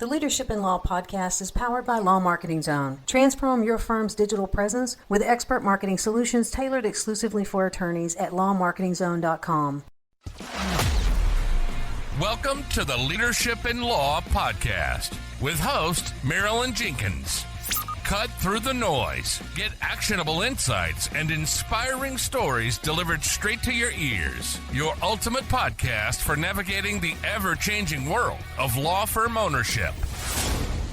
The Leadership in Law podcast is powered by Law Marketing Zone. Transform your firm's digital presence with expert marketing solutions tailored exclusively for attorneys at lawmarketingzone.com. Welcome to the Leadership in Law podcast with host Marilyn Jenkins. Cut through the noise, get actionable insights and inspiring stories delivered straight to your ears. Your ultimate podcast for navigating the ever-changing world of law firm ownership.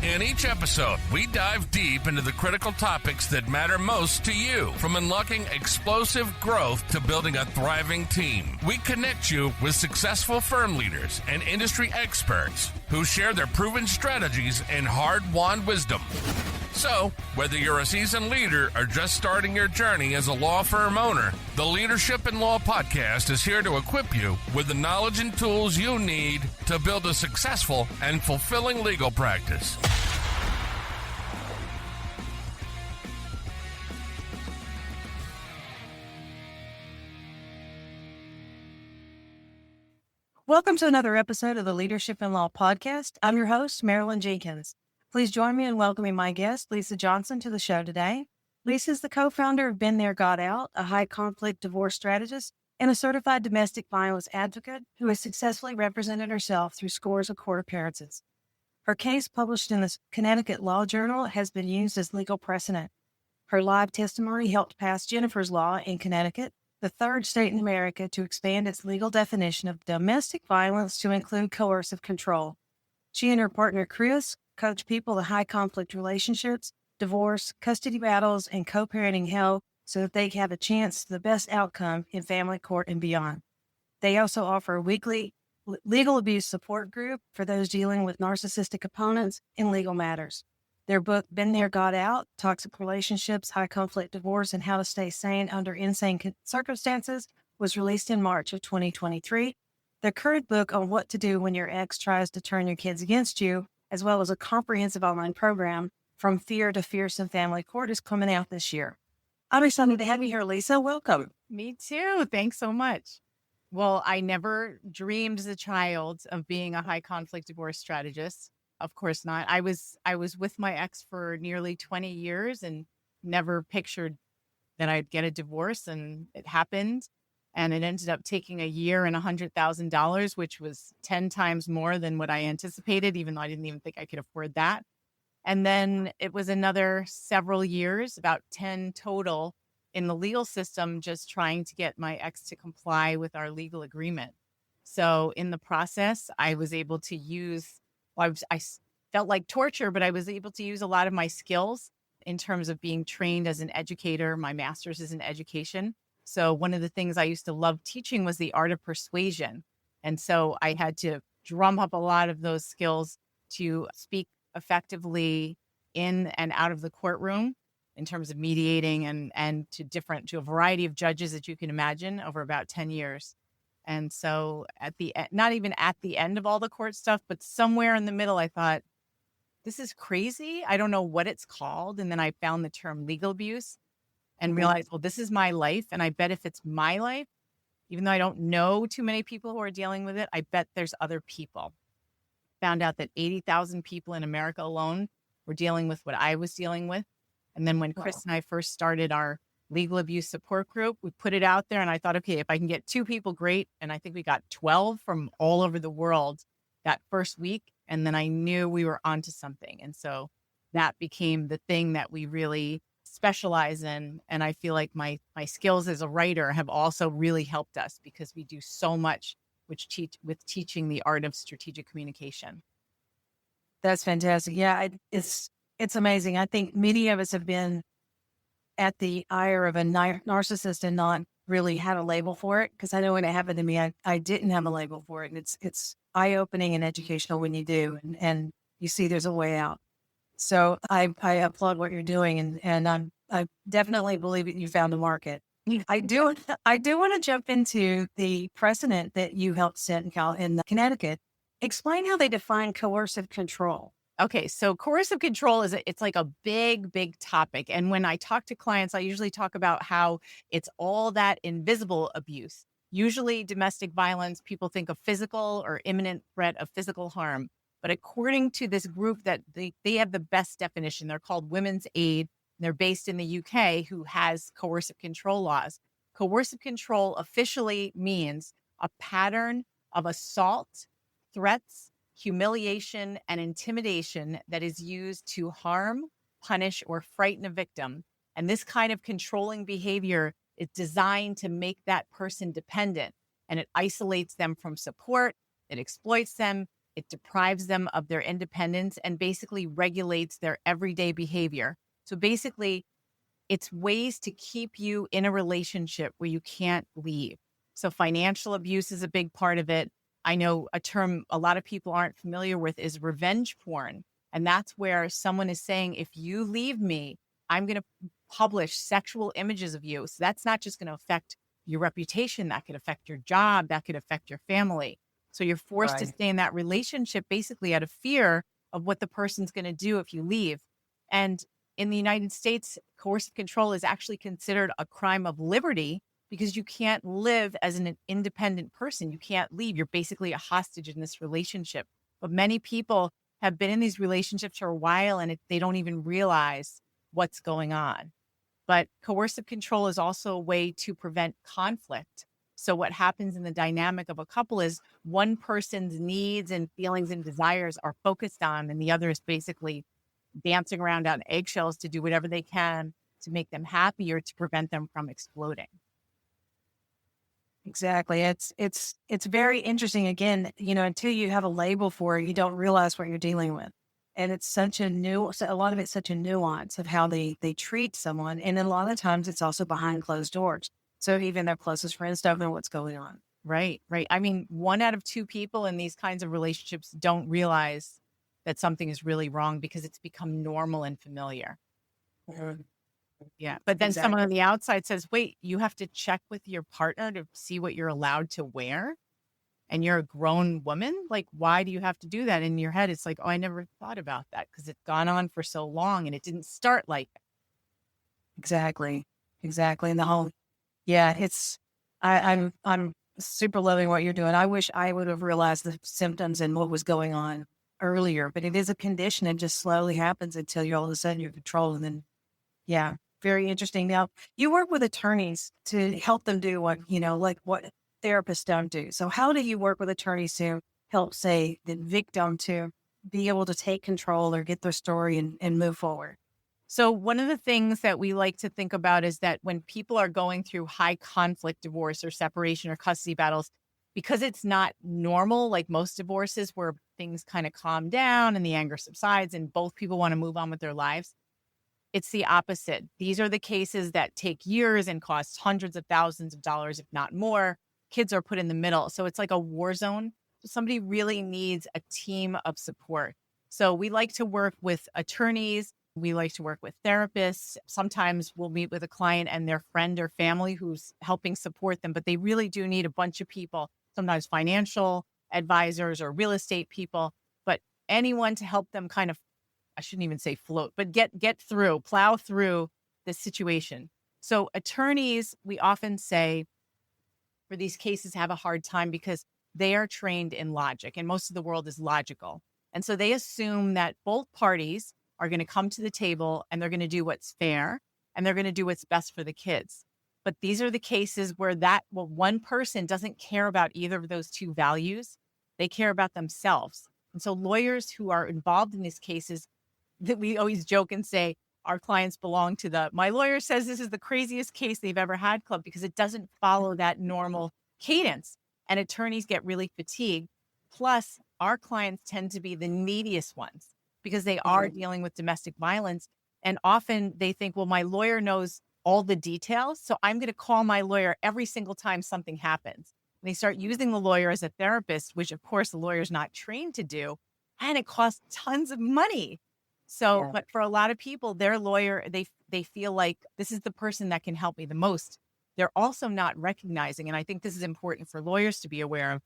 In each episode, we dive deep into the critical topics that matter most to you, from unlocking explosive growth to building a thriving team. We connect you with successful firm leaders and industry experts who share their proven strategies and hard-won wisdom. So, whether you're a seasoned leader or just starting your journey as a law firm owner, the Leadership in Law podcast is here to equip you with the knowledge and tools you need to build a successful and fulfilling legal practice. Welcome to another episode of the Leadership in Law podcast. I'm your host, Marilyn Jenkins. Please join me in welcoming my guest, Lisa Johnson, to the show today. Lisa is the co-founder of Been There, Got Out, a high-conflict divorce strategist and a certified domestic violence advocate who has successfully represented herself through scores of court appearances. Her case, published in the Connecticut Law Journal, has been used as legal precedent. Her live testimony helped pass Jennifer's Law in Connecticut, the third state in America to expand its legal definition of domestic violence to include coercive control. She and her partner, Chris, coach people to high-conflict relationships, divorce, custody battles, and co-parenting hell so that they have a chance to the best outcome in family court and beyond. They also offer a weekly legal abuse support group for those dealing with narcissistic opponents in legal matters. Their book, Been There, Got Out, Toxic Relationships, High-Conflict Divorce, and How to Stay Sane Under Insane Circumstances, was released in March of 2023. Their current book on what to do when your ex tries to turn your kids against you, as well as a comprehensive online program, From Fear to Fearsome Family Court, is coming out this year. I'm excited to have you here, Lisa. Welcome. Me too. Thanks so much. Well, I never dreamed as a child of being a high conflict divorce strategist. Of course not. I was with my ex for nearly 20 years and never pictured that I'd get a divorce, and it happened. And it ended up taking a year and $100,000, which was 10 times more than what I anticipated, even though I didn't even think I could afford that. And then it was another several years, about 10 total, in the legal system, just trying to get my ex to comply with our legal agreement. So in the process, I was able to use, I felt like torture, but I was able to use a lot of my skills in terms of being trained as an educator. My master's is in education. So one of the things I used to love teaching was the art of persuasion. And so I had to drum up a lot of those skills to speak effectively in and out of the courtroom in terms of mediating and to a variety of judges that you can imagine over about 10 years. And so not even at the end of all the court stuff, but somewhere in the middle, I thought, this is crazy. I don't know what it's called. And then I found the term legal abuse and realized, well, this is my life. And I bet if it's my life, even though I don't know too many people who are dealing with it, I bet there's other people. Found out that 80,000 people in America alone were dealing with what I was dealing with. And then when Chris and I first started our legal abuse support group, we put it out there and I thought, okay, if I can get 2 people, great. And I think we got 12 from all over the world that first week. And then I knew we were onto something. And so that became the thing that we really specialize in. And I feel like my skills as a writer have also really helped us because we do so much with teaching the art of strategic communication. That's fantastic. Yeah, it's amazing. I think many of us have been at the ire of a narcissist and not really had a label for it. Because I know when it happened to me, I didn't have a label for it. And it's eye-opening and educational when you do, and you see there's a way out. So I applaud what you're doing, and I definitely believe that you found a market. I do want to jump into the precedent that you helped set in Connecticut. Explain how they define coercive control. Okay, so coercive control it's like a big, big topic. And when I talk to clients, I usually talk about how it's all that invisible abuse. Usually domestic violence, people think of physical or imminent threat of physical harm. But according to this group that they have the best definition, they're called Women's Aid. They're based in the UK, who has coercive control laws. Coercive control officially means a pattern of assault, threats, humiliation, and intimidation that is used to harm, punish, or frighten a victim. And this kind of controlling behavior is designed to make that person dependent, and it isolates them from support, it exploits them, it deprives them of their independence, and basically regulates their everyday behavior. So basically, it's ways to keep you in a relationship where you can't leave. So financial abuse is a big part of it. I know a term a lot of people aren't familiar with is revenge porn. And that's where someone is saying, if you leave me, I'm going to publish sexual images of you. So that's not just going to affect your reputation. That could affect your job. That could affect your family. So you're forced to Right. stay in that relationship basically out of fear of what the person's going to do if you leave. And in the United States, coercive control is actually considered a crime of liberty because you can't live as an independent person. You can't leave. You're basically a hostage in this relationship. But many people have been in these relationships for a while and they don't even realize what's going on. But coercive control is also a way to prevent conflict. So what happens in the dynamic of a couple is one person's needs and feelings and desires are focused on, and the other is basically dancing around on eggshells to do whatever they can to make them happy or to prevent them from exploding. Exactly. It's very interesting. Again, until you have a label for it, you don't realize what you're dealing with. And it's a lot of it's such a nuance of how they treat someone. And a lot of times it's also behind closed doors. So even their closest friends don't know what's going on. Right, right. I mean, 1 out of 2 people in these kinds of relationships don't realize that something is really wrong because it's become normal and familiar. Mhm. Yeah. But then someone Exactly. on the outside says, wait, you have to check with your partner to see what you're allowed to wear. And you're a grown woman. Like, why do you have to do that? In your head, it's like, oh, I never thought about that because it's gone on for so long and it didn't start like that. Exactly. Exactly. And the whole, yeah, I'm super loving what you're doing. I wish I would have realized the symptoms and what was going on earlier, but it is a condition. It just slowly happens until you all of a sudden you're controlling. And yeah, very interesting. Now, you work with attorneys to help them do what, like what therapists don't do. So how do you work with attorneys to help, say, the victim to be able to take control or get their story and move forward? So one of the things that we like to think about is that when people are going through high conflict divorce or separation or custody battles, because it's not normal, like most divorces where things kind of calm down and the anger subsides and both people want to move on with their lives, it's the opposite. These are the cases that take years and cost hundreds of thousands of dollars, if not more. Kids are put in the middle. So it's like a war zone. So somebody really needs a team of support. So we like to work with attorneys. We like to work with therapists. Sometimes we'll meet with a client and their friend or family who's helping support them, but they really do need a bunch of people, sometimes financial advisors or real estate people, but anyone to help them kind of, I shouldn't even say float, but get through, plow through this situation. So attorneys, we often say for these cases have a hard time because they are trained in logic and most of the world is logical. And so they assume that both parties are going to come to the table and they're going to do what's fair and they're going to do what's best for the kids. But these are the cases where one person doesn't care about either of those two values. They care about themselves. And so lawyers who are involved in these cases, that we always joke and say our clients belong to my lawyer says this is the craziest case they've ever had club because it doesn't follow that normal cadence and attorneys get really fatigued. Plus, our clients tend to be the neediest ones because they are dealing with domestic violence. And often they think, well, my lawyer knows all the details, so I'm going to call my lawyer every single time something happens. And they start using the lawyer as a therapist, which of course the lawyer's not trained to do. And it costs tons of money. So, Yeah. but for a lot of people, their lawyer, they feel like this is the person that can help me the most. They're also not recognizing, and I think this is important for lawyers to be aware of,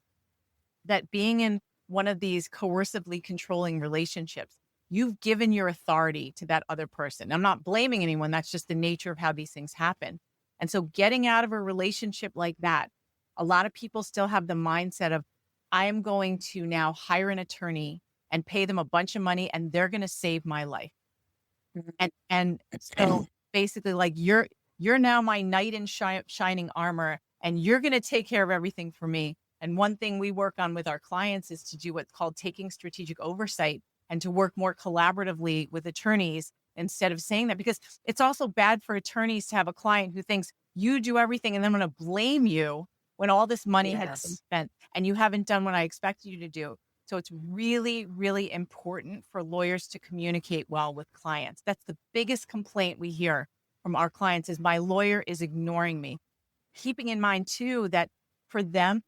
that being in one of these coercively controlling relationships, you've given your authority to that other person. I'm not blaming anyone. That's just the nature of how these things happen. And so getting out of a relationship like that, a lot of people still have the mindset of, I am going to now hire an attorney and pay them a bunch of money, and they're going to save my life. Mhm. And so basically, like, you're now my knight in shining armor, and you're going to take care of everything for me. And one thing we work on with our clients is to do what's called taking strategic oversight, and to work more collaboratively with attorneys instead of saying that, because it's also bad for attorneys to have a client who thinks you do everything and then I'm going to blame you when all this money has been Yes. spent and you haven't done what I expected you to do. So it's really, really important for lawyers to communicate well with clients. That's the biggest complaint we hear from our clients, is my lawyer is ignoring me. Keeping in mind too, that for them,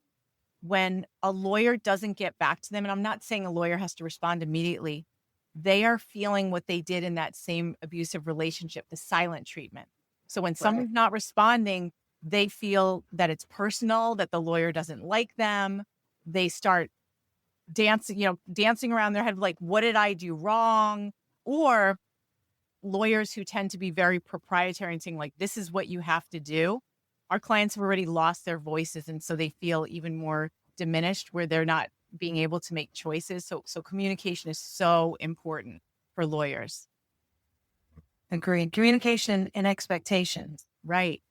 when a lawyer doesn't get back to them, and I'm not saying a lawyer has to respond immediately, they are feeling what they did in that same abusive relationship, the silent treatment. So when someone's not responding, they feel that it's personal, that the lawyer doesn't like them. They start dancing around their head, like, what did I do wrong? Or lawyers who tend to be very proprietary and saying, like, this is what you have to do. Our clients have already lost their voices, and so they feel even more diminished, where they're not being able to make choices. So communication is so important for lawyers. Agreed. Communication and expectations. Right.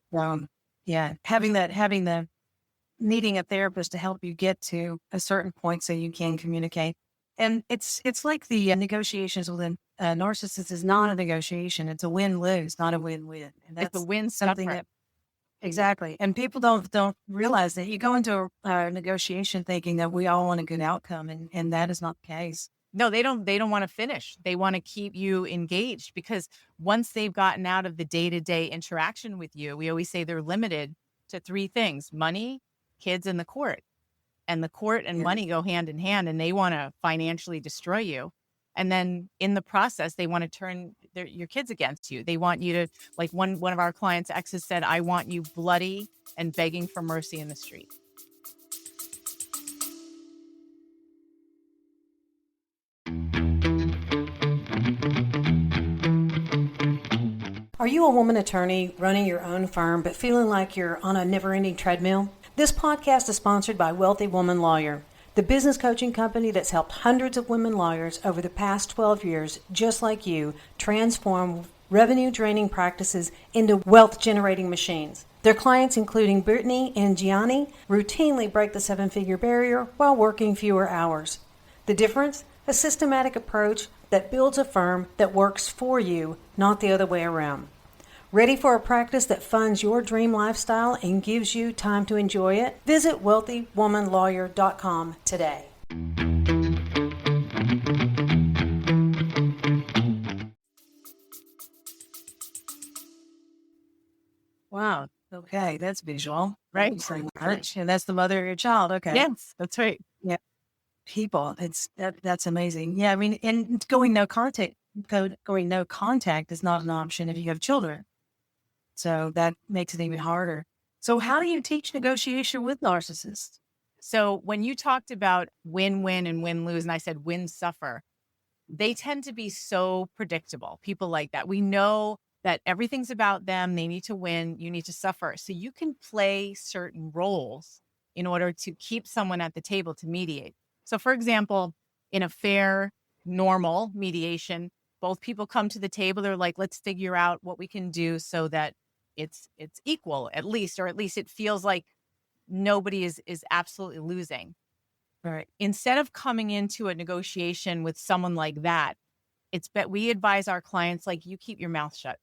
Yeah. Having the needing a therapist to help you get to a certain point so you can communicate. And it's like the negotiations with a narcissist is not a negotiation. It's a win-lose, not a win-win. And It's a that's win something suffer. that exactly. And people don't realize that you go into a negotiation thinking that we all want a good outcome, and that is not the case. No, they don't want to finish. They want to keep you engaged, because once they've gotten out of the day-to-day interaction with you, we always say they're limited to three things: money, kids, and the court. And the court and Yeah. money go hand in hand, and they want to financially destroy you. And then in the process, they want to turn your kids against you. They want you to, like one of our clients' exes said, I want you bloody and begging for mercy in the street. Are you a woman attorney running your own firm but feeling like you're on a never-ending treadmill? This podcast is sponsored by Wealthy Woman Lawyer, the business coaching company that's helped hundreds of women lawyers over the past 12 years, just like you, transform revenue-draining practices into wealth-generating machines. Their clients, including Brittany and Gianni, routinely break the seven-figure barrier while working fewer hours. The difference? A systematic approach that builds a firm that works for you, not the other way around. Ready for a practice that funds your dream lifestyle and gives you time to enjoy it? Visit wealthywomanlawyer.com today. Wow. Okay, that's visual, Right? Thanks very much. And that's the mother of your child. Okay. Yes, that's right. People, that's amazing. Yeah, I mean, and going no contact is not an option if you have children. So that makes it even harder. So how do you teach negotiation with narcissists? So when you talked about win-win and win-lose, and I said win-suffer, they tend to be so predictable. People like that. We know that everything's about them. They need to win. You need to suffer. So you can play certain roles in order to keep someone at the table to mediate. So for example, in a fair, normal mediation, both people come to the table. They're like, let's figure out what we can do so that it's equal, at least, or at least it feels like nobody is absolutely losing. Right. Instead of coming into a negotiation with someone like that, we advise our clients, like, you keep your mouth shut.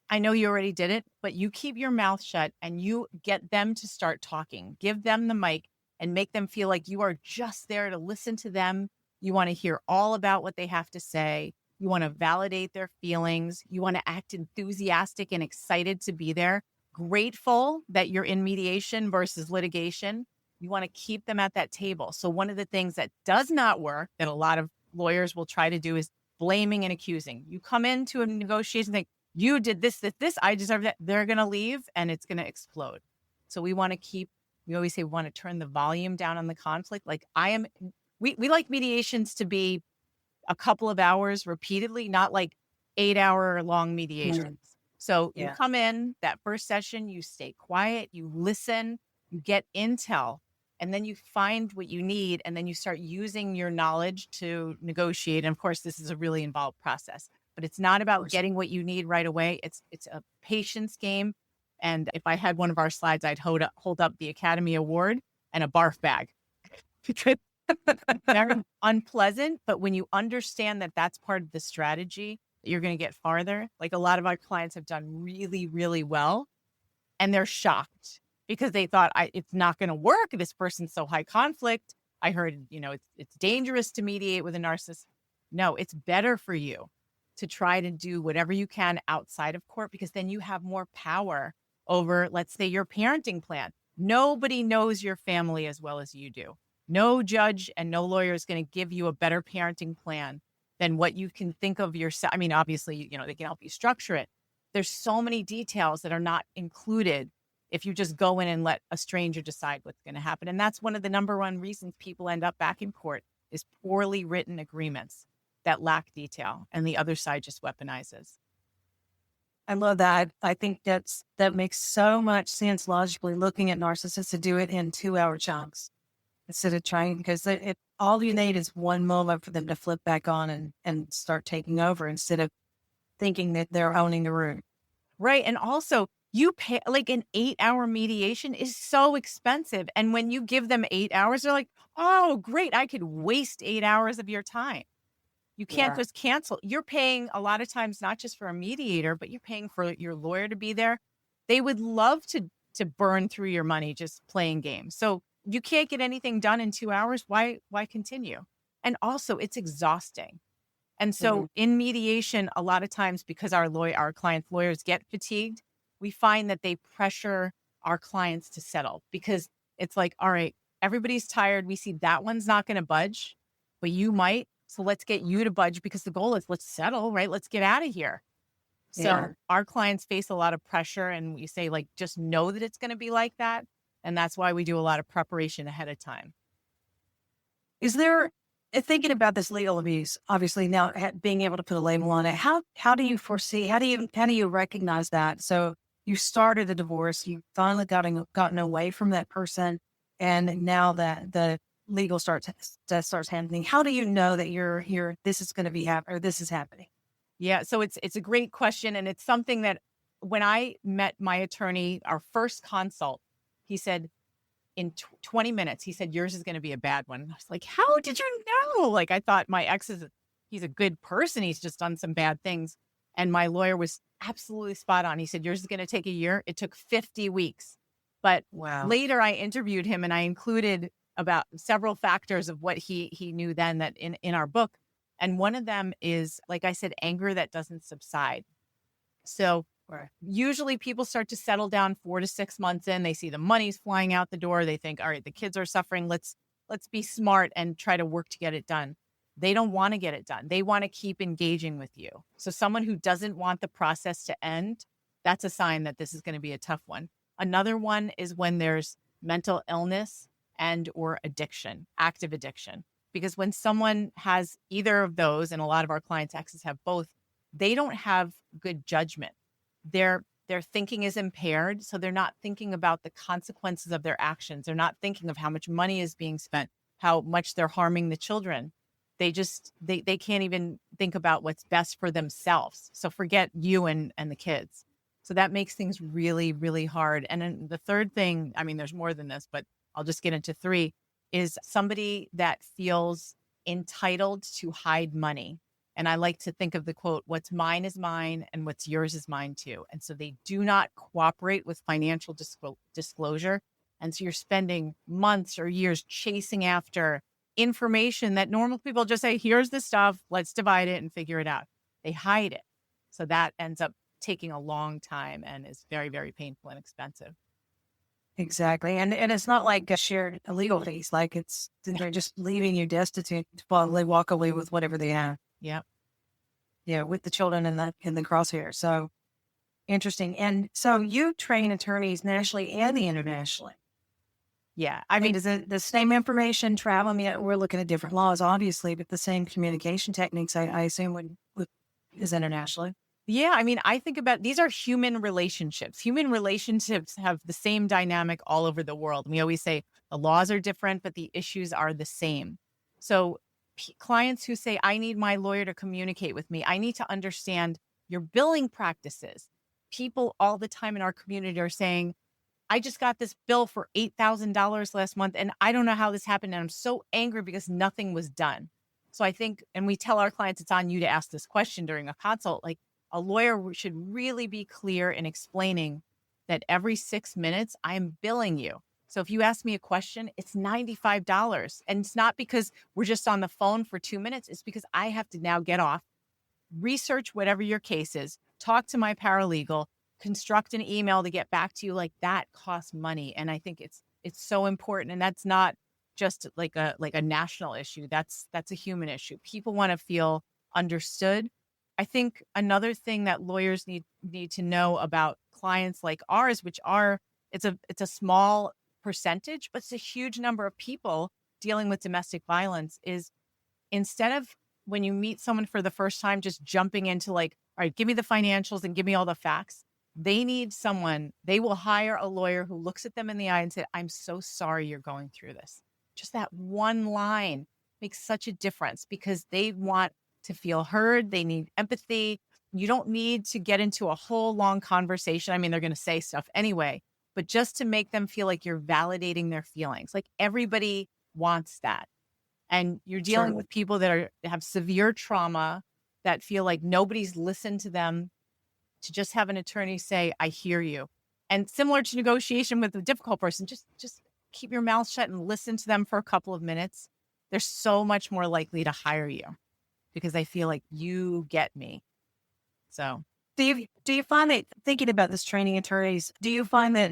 I know you already did it, but you keep your mouth shut and you get them to start talking. Give them the mic and make them feel like you are just there to listen to them. You want to hear all about what they have to say. You want to validate their feelings. You want to act enthusiastic and excited to be there, grateful that you're in mediation versus litigation. You want to keep them at that table. So one of the things that does not work, that a lot of lawyers will try to do, is blaming and accusing. You come into a negotiation, think, you did this, I deserve that. They're going to leave and it's going to explode. So we want to we always say we want to turn the volume down on the conflict. Like we like mediations to be a couple of hours repeatedly, not like 8-hour long mediations. So you come in that first session, you stay quiet, you listen, you get intel. And then you find what you need, and then you start using your knowledge to negotiate. And of course, this is a really involved process, but it's not about getting what you need right away. It's a patience game. And if I had one of our slides, I'd hold up the Academy Award and a barf bag. Because very unpleasant, but when you understand that that's part of the strategy, you're going to get farther. Like a lot of our clients have done really, really well, and they're shocked because they thought it's not going to work. This person's so high conflict. I heard, it's dangerous to mediate with a narcissist. No, it's better for you to try to do whatever you can outside of court, because then you have more power over, let's say, your parenting plan. Nobody knows your family as well as you do. No judge and no lawyer is going to give you a better parenting plan than what you can think of yourself. I mean, obviously, they can help you structure it. There's so many details that are not included if you just go in and let a stranger decide what's going to happen. And that's one of the number one reasons people end up back in court is poorly written agreements that lack detail, and the other side just weaponizes. I love that. I think that makes so much sense logically, looking at narcissists to do it in 2-hour chunks instead of trying, because all you need is one moment for them to flip back on and start taking over instead of thinking that they're owning the room. Right. And also, you pay, like, an 8-hour mediation is so expensive. And when you give them 8 hours, they're like, oh, great, I could waste 8 hours of your time. You can't just cancel. You're paying a lot of times, not just for a mediator, but you're paying for your lawyer to be there. They would love to burn through your money just playing games. So you can't get anything done in 2 hours. Why continue? And also, it's exhausting. And so in mediation, a lot of times, because our clients' lawyers get fatigued, we find that they pressure our clients to settle, because it's like, all right, everybody's tired. We see that one's not going to budge, but you might. So let's get you to budge, because the goal is let's settle, right? Let's get out of here. So our clients face a lot of pressure, and we say, like, just know that it's going to be like that. And that's why we do a lot of preparation ahead of time. Is there, thinking about this legal abuse, obviously now being able to put a label on it, how do you foresee, how do you recognize that? So you started a divorce, you finally gotten away from that person, and now that the legal starts happening, how do you know that this is going to be happening, or this is happening? Yeah, so it's a great question, and it's something that when I met my attorney, our first consult, he said, in 20 minutes, he said, yours is going to be a bad one. I was like, how did you know? Like, I thought my ex he's a good person. He's just done some bad things. And my lawyer was absolutely spot on. He said, yours is going to take a year. It took 50 weeks. But later I interviewed him, and I included about several factors of what he knew then that in our book. And one of them is, like I said, anger that doesn't subside. So usually people start to settle down 4 to 6 months in. They see the money's flying out the door. They think, all right, the kids are suffering. Let's be smart and try to work to get it done. They don't want to get it done. They want to keep engaging with you. So someone who doesn't want the process to end, that's a sign that this is going to be a tough one. Another one is when there's mental illness and or addiction, active addiction. Because when someone has either of those, and a lot of our clients' exes have both, they don't have good judgment. Their thinking is impaired, so they're not thinking about the consequences of their actions. They're not thinking of how much money is being spent, how much they're harming the children. They can't even think about what's best for themselves. So forget you and the kids. So that makes things really, really hard. And then the third thing, I mean, there's more than this, but I'll just get into 3, is somebody that feels entitled to hide money. And I like to think of the quote, what's mine is mine and what's yours is mine too. And so they do not cooperate with financial disclosure. And so you're spending months or years chasing after information that normal people just say, here's the stuff, let's divide it and figure it out. They hide it. So that ends up taking a long time and is very, very painful and expensive. Exactly. And it's not like a shared legal fees. Like they're just leaving you destitute while they walk away with whatever they have. Yep. Yeah. With the children in the crosshair. So interesting. And so you train attorneys nationally and internationally. Yeah. I mean, does the same information travel? I mean, we're looking at different laws, obviously, but the same communication techniques, I assume is internationally. Yeah. I mean, I think about, these are human relationships. Human relationships have the same dynamic all over the world. We always say, The laws are different, but the issues are the same. So clients who say, I need my lawyer to communicate with me, I need to understand your billing practices. People all the time in our community are saying, I just got this bill for $8,000 last month, and I don't know how this happened. And I'm so angry because nothing was done. So I think, and we tell our clients, it's on you to ask this question during a consult. Like, a lawyer should really be clear in explaining that every 6 minutes I am billing you. So if you ask me a question, it's $95. And it's not because we're just on the phone for 2 minutes. It's because I have to now get off, research whatever your case is, talk to my paralegal, construct an email to get back to you. Like, that costs money. And I think it's so important. And that's not just like a national issue. That's a human issue. People want to feel understood. I think another thing that lawyers need to know about clients like ours, which are, it's a small percentage, but it's a huge number of people dealing with domestic violence, is instead of when you meet someone for the first time, just jumping into like, all right, give me the financials and give me all the facts. They need someone, they will hire a lawyer who looks at them in the eye and say, I'm so sorry you're going through this. Just that one line makes such a difference because they want to feel heard. They need empathy. You don't need to get into a whole long conversation. I mean, they're going to say stuff anyway, but just to make them feel like you're validating their feelings. Like, everybody wants that. And you're dealing with people that have severe trauma, that feel like nobody's listened to them. To just have an attorney say, I hear you. And similar to negotiation with a difficult person, just keep your mouth shut and listen to them for a couple of minutes. They're so much more likely to hire you because they feel like you get me. So do you find that, thinking about this training attorneys, do you find that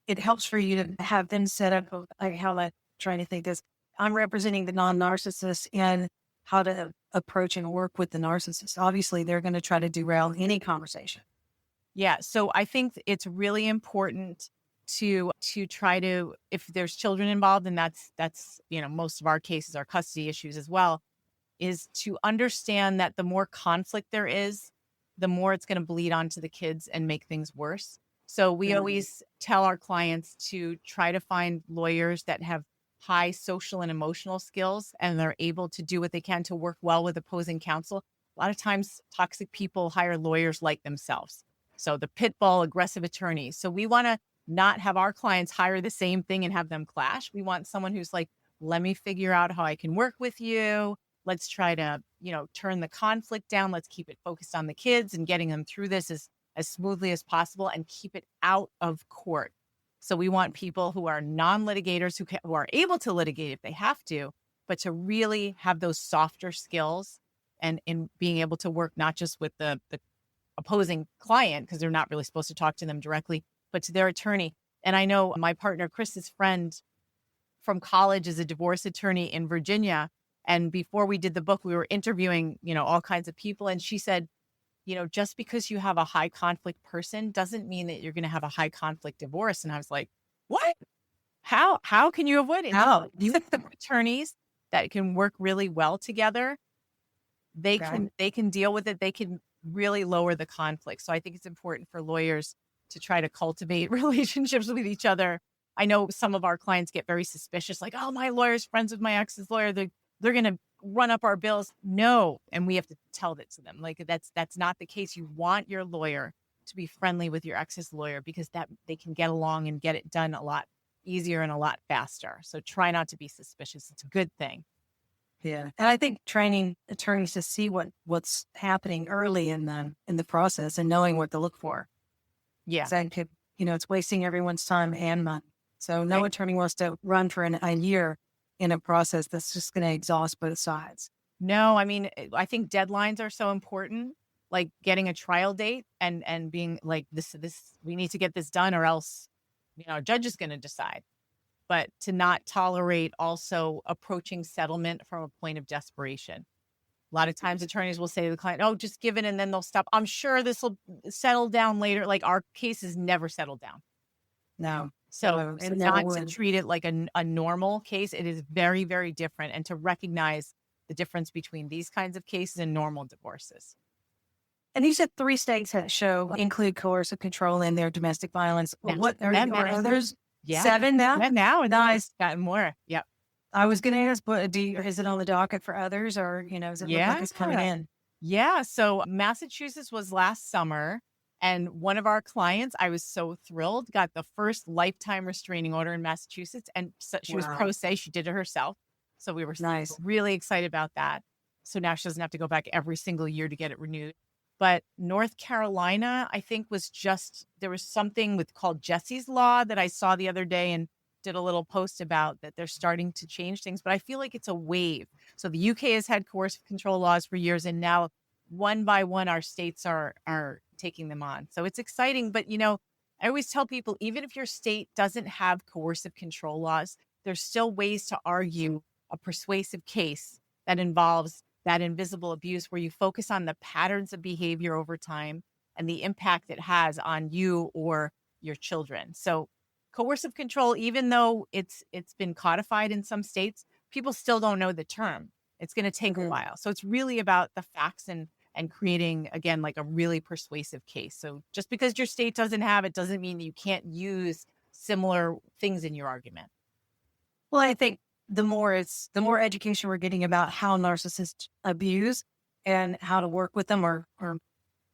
it helps for you to have them set up, like how I'm trying to think this, I'm representing the non-narcissist and how to approach and work with the narcissist. Obviously, they're going to try to derail any conversation. Yeah. So I think it's really important to try to, if there's children involved, and that's, most of our cases are custody issues as well, is to understand that the more conflict there is, the more it's going to bleed onto the kids and make things worse. So we always tell our clients to try to find lawyers that have high social and emotional skills, and they're able to do what they can to work well with opposing counsel. A lot of times toxic people hire lawyers like themselves. So the pit bull aggressive attorneys. So we want to not have our clients hire the same thing and have them clash. We want someone who's like, let me figure out how I can work with you. Let's try to, turn the conflict down. Let's keep it focused on the kids and getting them through this as smoothly as possible and keep it out of court. So we want people who are non-litigators, who are able to litigate if they have to, but to really have those softer skills and in being able to work not just with the opposing client, because they're not really supposed to talk to them directly, but to their attorney. And I know my partner, Chris's friend from college, is a divorce attorney in Virginia. And before we did the book, we were interviewing, all kinds of people. And she said, just because you have a high conflict person doesn't mean that you're going to have a high conflict divorce. And I was like, what? How can you avoid it? How? You have attorneys that can work really well together. They can deal with it. They can really lower the conflict. So I think it's important for lawyers to try to cultivate relationships with each other. I know some of our clients get very suspicious, like, oh, my lawyer's friends with my ex's lawyer. They're going to run up our bills. No. And we have to tell that to them. Like, that's not the case. You want your lawyer to be friendly with your ex's lawyer because that they can get along and get it done a lot easier and a lot faster. So try not to be suspicious. It's a good thing. Yeah. And I think training attorneys to see what's happening early in the process and knowing what to look for. Yeah. So it's wasting everyone's time and money. So no attorney wants to run for a year in a process that's just going to exhaust both sides. No, I mean, I think deadlines are so important, like getting a trial date and being like, this, we need to get this done or else, a judge is going to decide. But to not tolerate also approaching settlement from a point of desperation. A lot of times attorneys will say to the client, oh, just give it and then they'll stop. I'm sure this will settle down later. Like, our cases never settle down. No. So it's not to treat it like a normal case. It is very, very different. And to recognize the difference between these kinds of cases and normal divorces. And you said 3 states that include coercive control in their domestic violence. Yes. What are others? Yeah. 7 now? Yeah, now it's Nice. gotten more. Yep. I was going to ask, but is it on the docket for others, or, does it look like it's coming in? Yeah. So Massachusetts was last summer, and one of our clients, I was so thrilled, got the first lifetime restraining order in Massachusetts. And so she was pro se. She did it herself. So we were Nice. really excited about that. So now she doesn't have to go back every single year to get it renewed. But North Carolina, I think, there was something called Jesse's Law that I saw the other day and did a little post about, that they're starting to change things. But I feel like it's a wave. So the UK has had coercive control laws for years, and now one by one, our states are taking them on. So it's exciting. But, I always tell people, even if your state doesn't have coercive control laws, there's still ways to argue a persuasive case that involves that invisible abuse, where you focus on the patterns of behavior over time and the impact it has on you or your children. So coercive control, even though it's been codified in some states, people still don't know the term. It's going to take a while. So it's really about the facts and creating, again, like a really persuasive case. So just because your state doesn't have it doesn't mean that you can't use similar things in your argument. Well, I think the more education we're getting about how narcissists abuse and how to work with them, or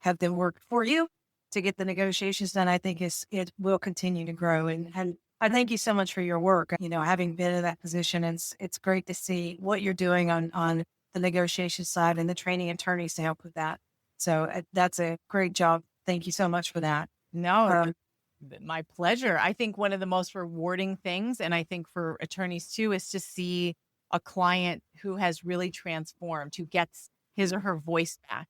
have them work for you to get the negotiations done, I think it will continue to grow. And I thank you so much for your work. Having been in that position, it's great to see what you're doing on the negotiation side and the training attorneys to help with that. So that's a great job. Thank you so much for that. No, my pleasure. I think one of the most rewarding things, and I think for attorneys too, is to see a client who has really transformed, who gets his or her voice back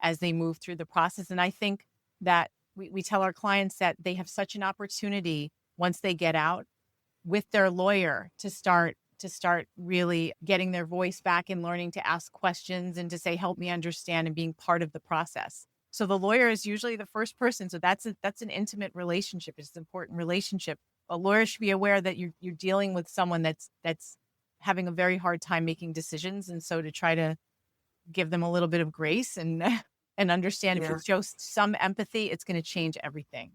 as they move through the process. And I think that we tell our clients that they have such an opportunity once they get out with their lawyer to start really getting their voice back and learning to ask questions and to say, help me understand, and being part of the process. So the lawyer is usually the first person. So that's an intimate relationship. It's an important relationship. A lawyer should be aware that you're dealing with someone that's having a very hard time making decisions. And so to try to give them a little bit of grace and understand, if you show some empathy, it's going to change everything.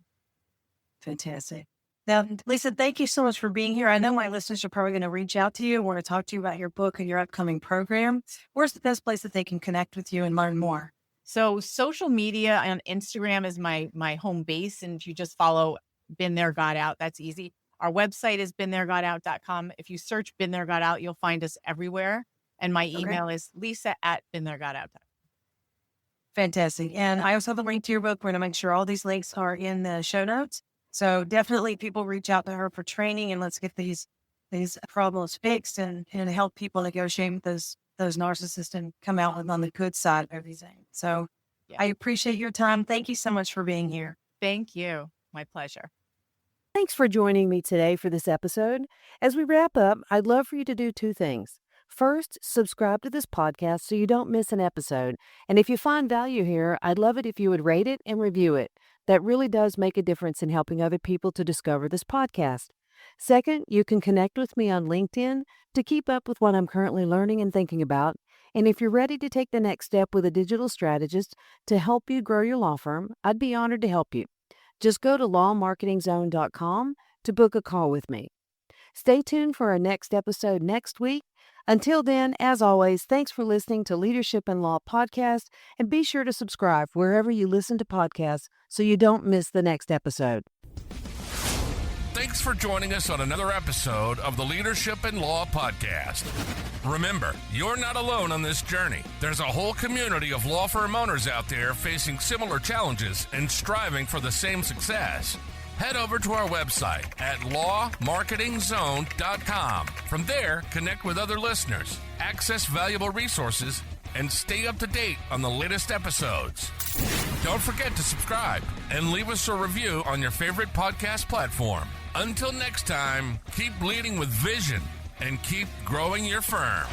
Fantastic. Now, Lisa, thank you so much for being here. I know my listeners are probably going to reach out to you and want to talk to you about your book and your upcoming program. Where's the best place that they can connect with you and learn more? So social media on Instagram is my home base. And if you just follow Been There, Got Out, that's easy. Our website is beentheregotout.com. If you search Been There, Got Out, you'll find us everywhere. And my email is lisa@beentheregotout.com. Fantastic. And I also have a link to your book. We're going to make sure all these links are in the show notes. So definitely people reach out to her for training, and let's get these problems fixed and help people negotiate with those narcissists and come out on the good side of everything. So I appreciate your time. Thank you so much for being here. Thank you. My pleasure. Thanks for joining me today for this episode. As we wrap up, I'd love for you to do two things. First, subscribe to this podcast so you don't miss an episode. And if you find value here, I'd love it if you would rate it and review it. That really does make a difference in helping other people to discover this podcast. Second, you can connect with me on LinkedIn to keep up with what I'm currently learning and thinking about. And if you're ready to take the next step with a digital strategist to help you grow your law firm, I'd be honored to help you. Just go to lawmarketingzone.com to book a call with me. Stay tuned for our next episode next week. Until then, as always, thanks for listening to Leadership in Law Podcast, and be sure to subscribe wherever you listen to podcasts so you don't miss the next episode. Thanks for joining us on another episode of the Leadership in Law Podcast. Remember, you're not alone on this journey. There's a whole community of law firm owners out there facing similar challenges and striving for the same success. Head over to our website at lawmarketingzone.com. From there, connect with other listeners, access valuable resources, and stay up to date on the latest episodes. Don't forget to subscribe and leave us a review on your favorite podcast platform. Until next time, keep leading with vision and keep growing your firm.